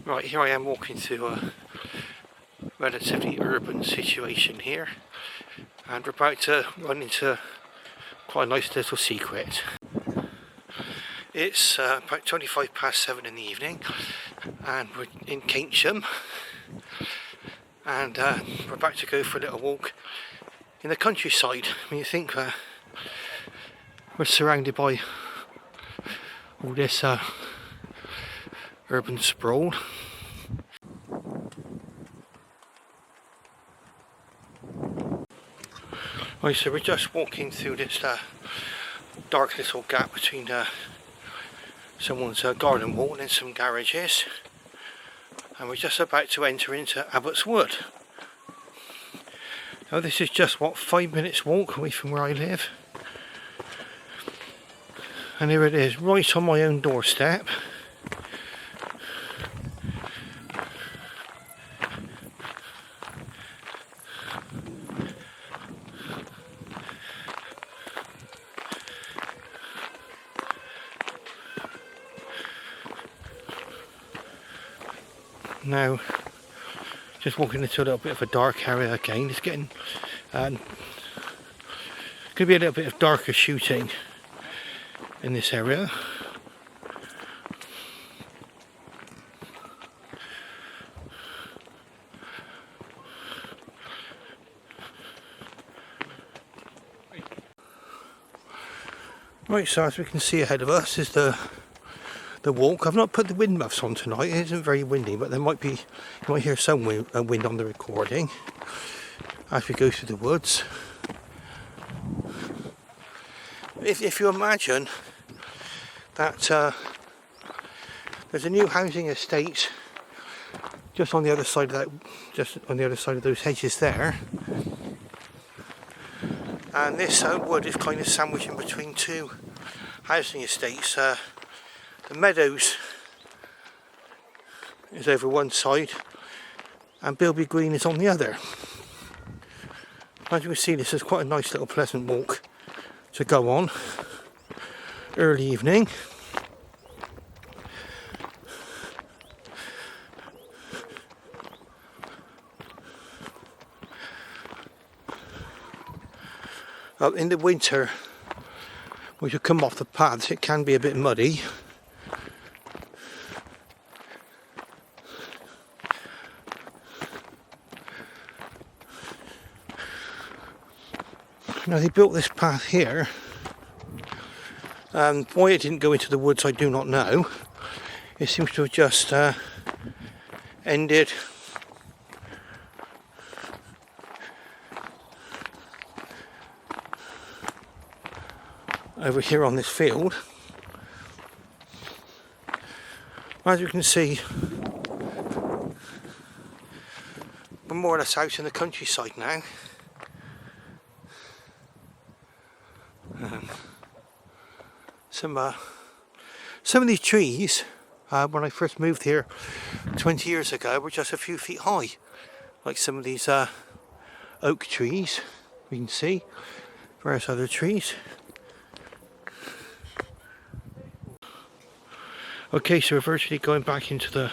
Right, here I am walking through a relatively urban situation here, and we're about to run into quite a nice little secret. It's about 7:25 in the evening, and we're in Keynsham, and we're about to go for a little walk in the countryside. I mean, you think we're surrounded by all this urban sprawl. Right, so we're just walking through this dark little gap between someone's garden wall and some garages, and we're just about to enter into Abbots Wood. Now this is just, what, 5 minutes walk away from where I live, and here it is, right on my own doorstep. Now, just walking into a little bit of a dark area again. It's getting going to be a little bit of darker shooting in this area. Right, so as we can see ahead of us is the walk. I've not put the wind muffs on tonight. It isn't very windy, but there might be, you might hear some wind on the recording as we go through the woods. If you imagine that there's a new housing estate just on the other side of those hedges there, and this wood is kind of sandwiched in between two housing estates. The meadows is over one side and Bilby Green is on the other. As you can see, this is quite a nice little pleasant walk to go on early evening. In the winter, when you come off the paths, it can be a bit muddy. Now, they built this path here, and why it didn't go into the woods I do not know. It seems to have just ended over here on this field. As you can see, we're more or less out in the countryside now. Some of these trees, when I first moved here 20 years ago, were just a few feet high, like some of these oak trees we can see, various other trees. Okay, so we're virtually going back into the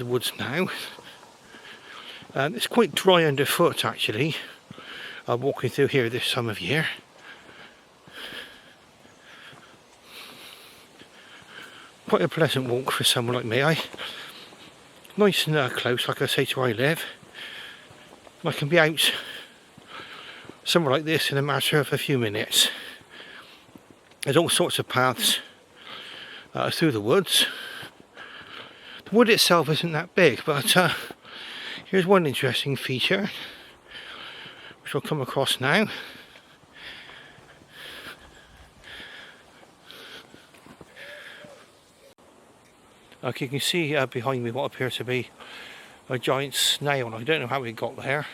woods now. It's quite dry underfoot actually, walking through here this time of year. Quite a pleasant walk for someone like me. Nice and close, like I say, to where I live. I can be out somewhere like this in a matter of a few minutes. There's all sorts of paths through the woods. The wood itself isn't that big, but here's one interesting feature which I'll come across now. Like you can see behind me what appears to be a giant snail. I don't know how it got there. It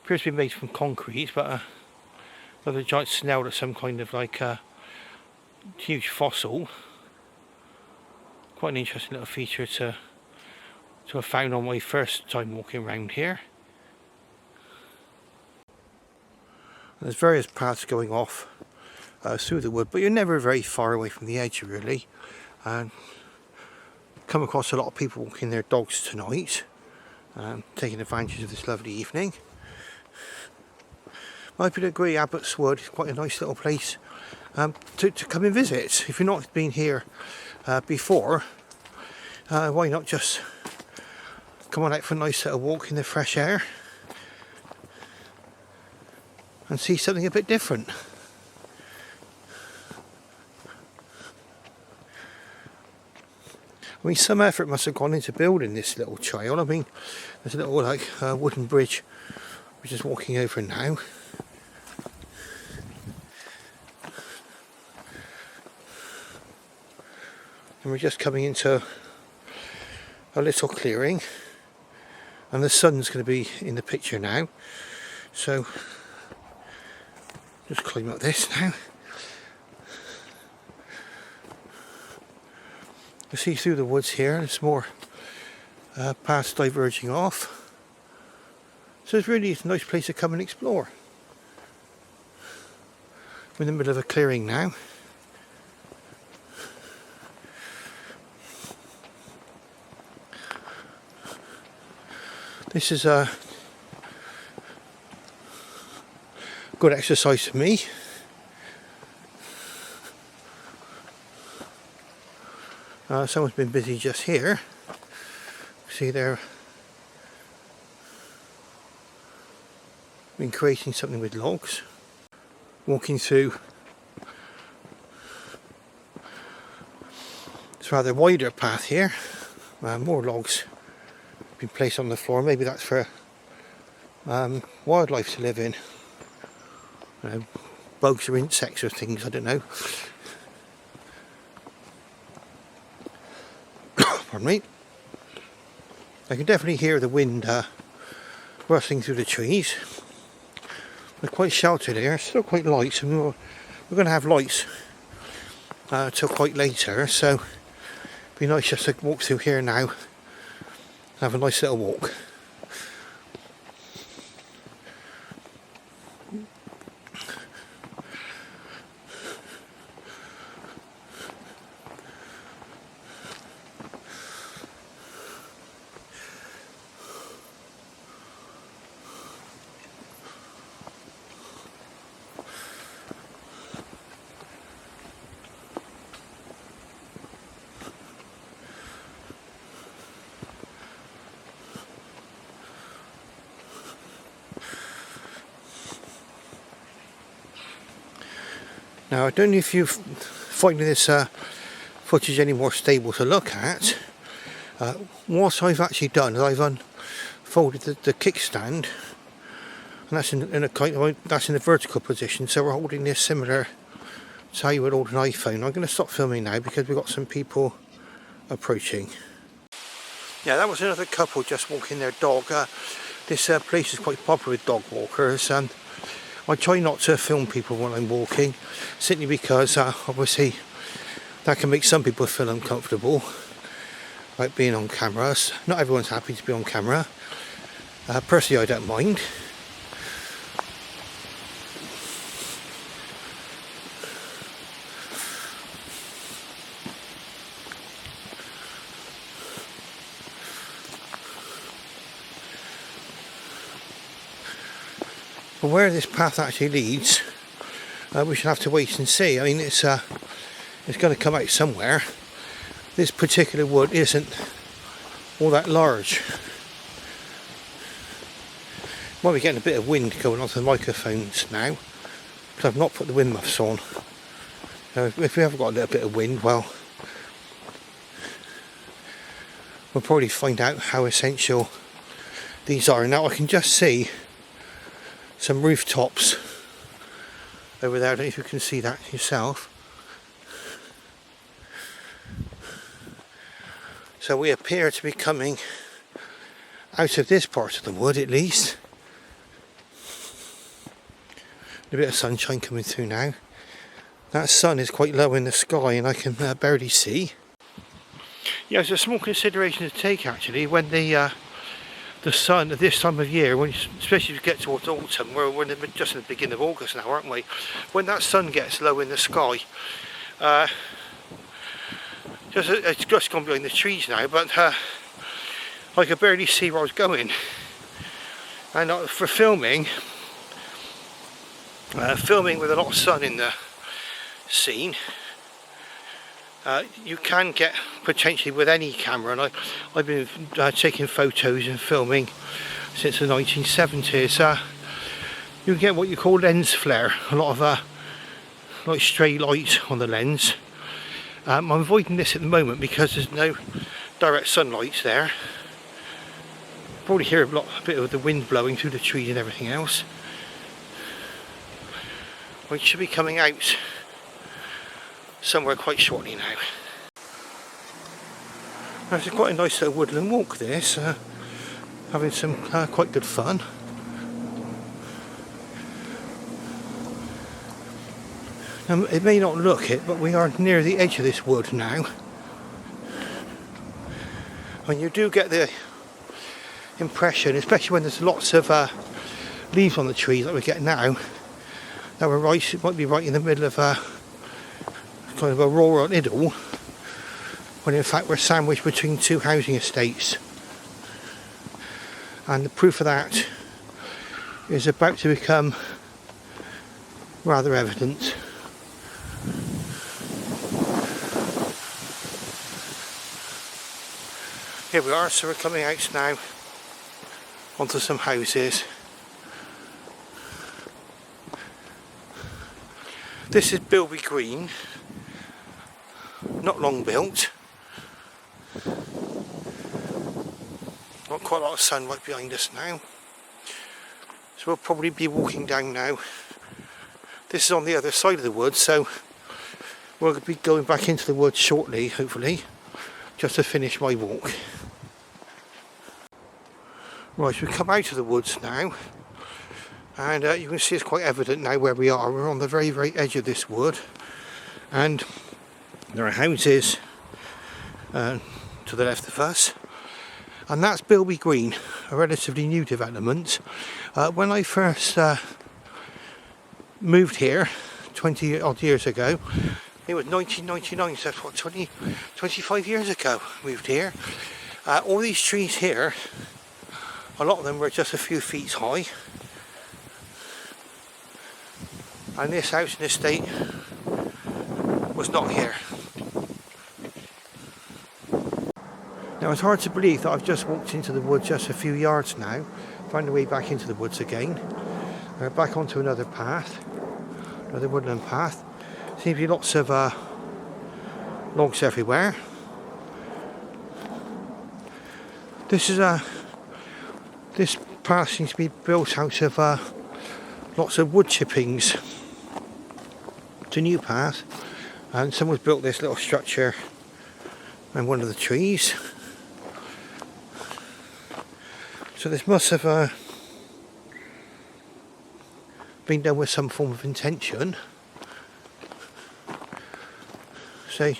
appears to be made from concrete, but another giant snail that's some kind of like huge fossil. Quite an interesting little feature to have found on my first time walking around here. There's various paths going off through the wood, but you're never very far away from the edge really. And come across a lot of people walking their dogs tonight, taking advantage of this lovely evening. I would agree, Abbots Wood is quite a nice little place to come and visit. If you've not been here before, why not just come on out for a nice little walk in the fresh air and see something a bit different. I mean, some effort must have gone into building this little trail. I mean, there's a little like wooden bridge we're just walking over now. And we're just coming into a little clearing, and the sun's going to be in the picture now, so just climb up this now. You see through the woods here, there's more paths diverging off, so it's really a nice place to come and explore. We're in the middle of a clearing now. This is a good exercise for me. Someone's been busy just here. See, they're been creating something with logs. Walking through this rather wider path here. More logs been placed on the floor. Maybe that's for wildlife to live in. Bugs or insects or things, I don't know. Pardon me. I can definitely hear the wind rustling through the trees. They're quite sheltered here, still quite light, so we're going to have lights till quite later, so it'd be nice just to walk through here now and have a nice little walk. Now, I don't know if you're finding this footage any more stable to look at. What I've actually done is I've unfolded the kickstand, and that's in a kind of, that's in a vertical position. So we're holding this similar to how you would hold an iPhone. I'm going to stop filming now because we've got some people approaching. Yeah, that was another couple just walking their dog. This place is quite popular with dog walkers. I try not to film people when I'm walking, simply because obviously that can make some people feel uncomfortable, like being on cameras. Not everyone's happy to be on camera. Personally, I don't mind. But where this path actually leads, we should have to wait and see. I mean, it's going to come out somewhere. This particular wood isn't all that large. Might be getting a bit of wind going onto the microphones now, because I've not put the wind muffs on. If we haven't got a little bit of wind, well, we'll probably find out how essential these are. Now I can just see some rooftops over there. I don't know if you can see that yourself. So we appear to be coming out of this part of the wood, at least. A bit of sunshine coming through now. That sun is quite low in the sky and I can barely see. Yeah, it's a small consideration to take actually when the sun at this time of year, when especially if you get towards autumn, we're just in the beginning of August now, aren't we? When that sun gets low in the sky, It's just gone behind the trees now, but I could barely see where I was going. And for filming with a lot of sun in the scene, you can get potentially with any camera, and I've been taking photos and filming since the 1970s. You can get what you call lens flare, a lot of like stray light on the lens. I'm avoiding this at the moment because there's no direct sunlight there. Probably hear a bit of the wind blowing through the trees and everything else. We should be coming out somewhere quite shortly now. It's quite a nice little woodland walk this, having some quite good fun. It may not look it, but we are near the edge of this wood now. And you do get the impression, especially when there's lots of leaves on the trees like we get now, that we're right, it might be right in the middle of kind of a rural idyll, when in fact we're sandwiched between two housing estates. And the proof of that is about to become rather evident. Here we are, so we're coming out now onto some houses. This is Bilby Green, not long built. Got quite a lot of sun right behind us now. So we'll probably be walking down now. This is on the other side of the woods, so we'll be going back into the woods shortly, hopefully, just to finish my walk. Right, so we've come out of the woods now, and you can see it's quite evident now where we are. We're on the very, very edge of this wood, and there are houses to the left of us, and that's Bilby Green, a relatively new development. When I first moved here 20 odd years ago, it was 1999, so that's what, 25 years ago moved here. All these trees here, a lot of them were just a few feet high, and this housing estate was not here. Now it's hard to believe that I've just walked into the woods just a few yards now, find a way back into the woods again. We're back onto another path, another woodland path. Seems to be lots of logs everywhere. This path seems to be built out of lots of wood chippings. It's a new path, and someone's built this little structure around one of the trees. So this must have been done with some form of intention. So you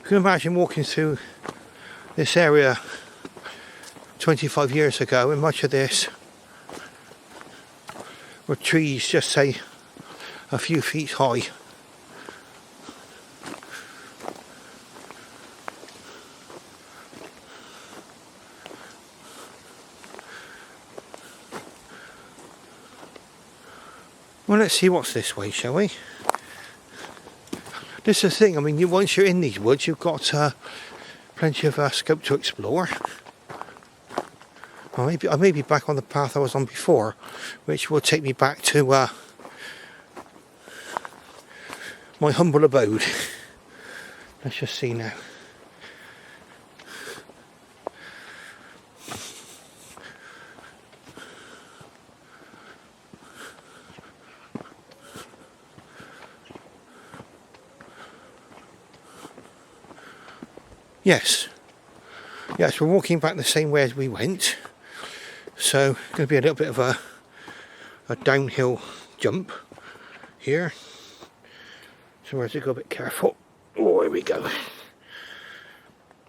can imagine walking through this area 25 years ago, and much of this were trees just say a few feet high. Well, let's see what's this way, shall we? This is the thing, I mean, once you're in these woods, you've got plenty of scope to explore. I may be back on the path I was on before, which will take me back to my humble abode. Let's just see now. Yes, we're walking back the same way as we went. So it's going to be a little bit of a downhill jump here. So we have to go a bit careful. Oh, here we go.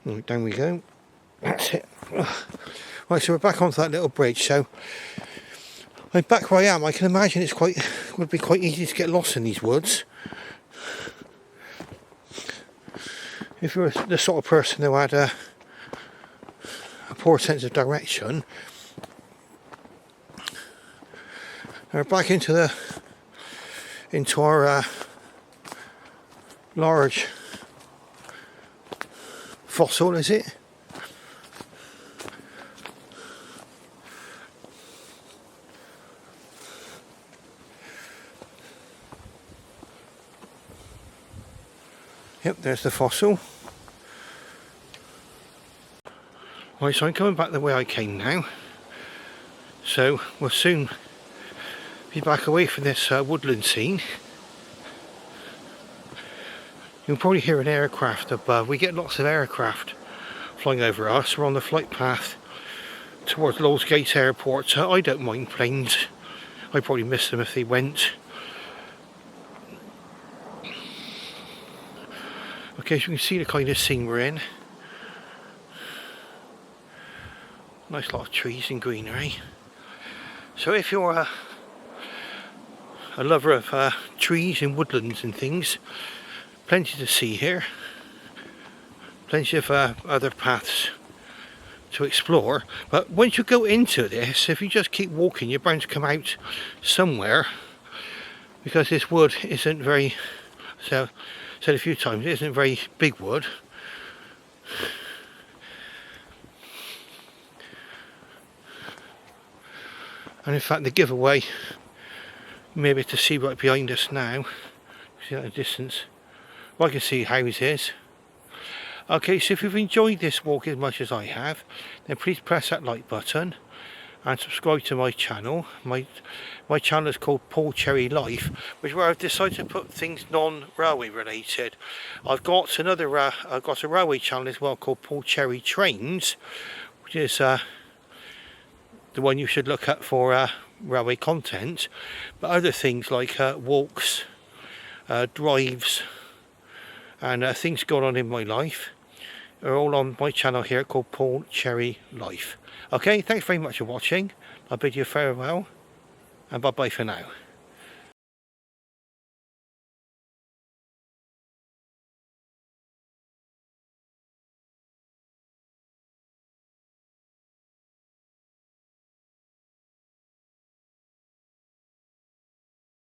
Right, down we go. That's it. Right, so we're back onto that little bridge. So I'm back where I am. I can imagine would be quite easy to get lost in these woods. if you're the sort of person who had a poor sense of direction, we're back into our large fossil, is it? Yep, there's the fossil. Right, so I'm coming back the way I came now. So we'll soon be back away from this woodland scene. You'll probably hear an aircraft above. We get lots of aircraft flying over us. We're on the flight path towards Lord's Gate Airport. So I don't mind planes. I'd probably miss them if they went. Okay, so you can see the kind of scene we're in. Nice lot of trees and greenery. So if you're a lover of trees and woodlands and things, plenty to see here. Plenty of other paths to explore. But once you go into this, if you just keep walking, you're bound to come out somewhere, because this wood isn't very, so said a few times, it isn't very big wood. And in fact the giveaway, maybe to see right behind us now, see that in the distance, well, I can see houses. Okay, so if you've enjoyed this walk as much as I have, then please press that like button and subscribe to my channel. My channel is called Paul Cherry Life, which is where I've decided to put things non-railway related. I've got a railway channel as well called Paul Cherry Trains, which is the one you should look at for railway content. But other things like walks, drives, and things going on in my life are all on my channel here called Paul Cherry Life. Okay, thanks very much for watching. I bid you farewell and bye bye for now.